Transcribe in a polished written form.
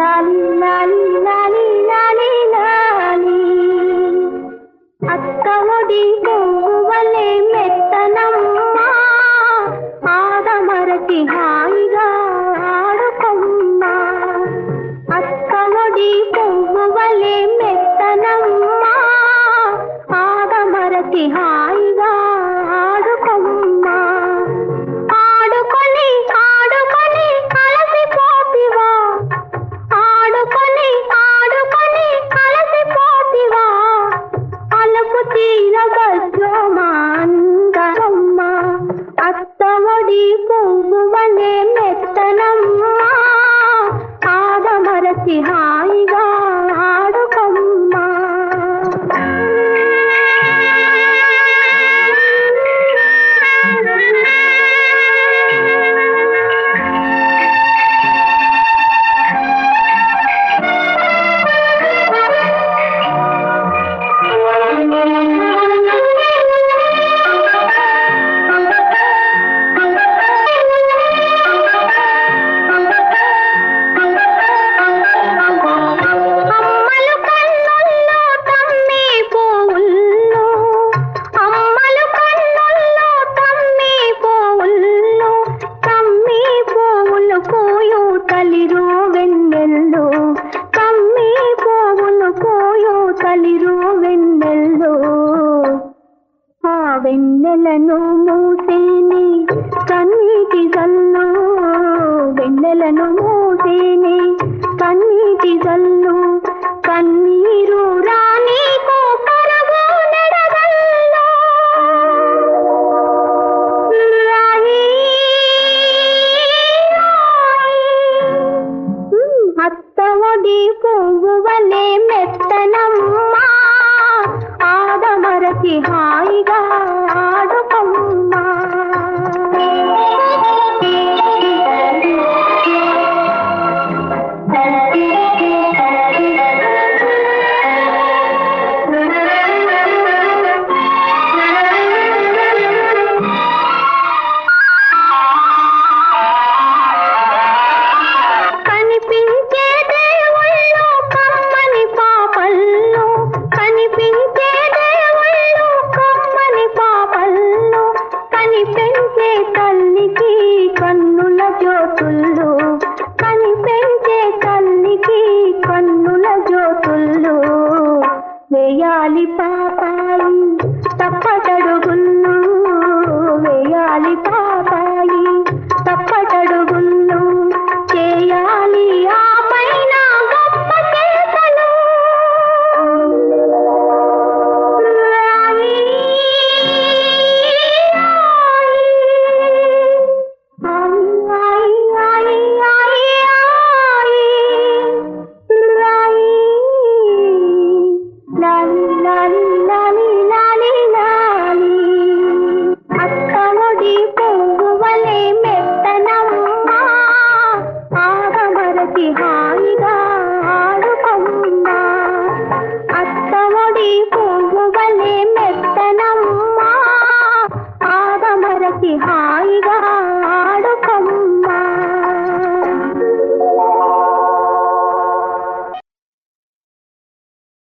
లాలి లాలి లాలి లాలి లాలి అక్క ఒడి పువ్వువలే మెత్తనమ్మా ఆదమరచి హాయిగా ఆడుకొమ్మా అక్క ఒడి పువ్వువలే మెత్తనమ్మా ఆదమరచి హాయిగా ఆడుకొమ్మా ఆడుకొని ఆడుకొని అలసిపోతివా ఆడుకొని ఆడుకొని అలసిపోతివా అలుపు తీరగచ్చోమా అందరమ్మా అత్త ఒడి పువ్వువలే మెత్తనమ్మా ఆదమరచి హాయిగా ఆడుకొమ్మా వెన్నెలను మూసేని కన్నీటి జల్లు వెన్నెలను మూసేని కన్నీటి జల్లు కన్నీరు రానీకు కరవు నెడగల్లో రాయి అత్త ఒడి పువ్వువలే మెత్తనమ్మా ఆదమరచి హాయిగా ఆడుకొమ్మా కనిపించే దేవుళ్ళు కమ్మని పాపల్లో కనిపించే దేవుళ్ళు కమ్మని పాపల్లో కనిపించే తల్లికి కన్నుల జ్యోతుల్లో కనిపించే తల్లికి కన్నుల జ్యోతుల్లో వేయాలి పాపాయి తప్పటడుగుళ్ళు వేయాలి పాపాయి తప్పటడుగుళ్ళు చేయాలి ఆ పైన గొప్ప చేతలు అక్క ఒడి పువ్వువలే మెత్తనమ్మా ఆదమరచి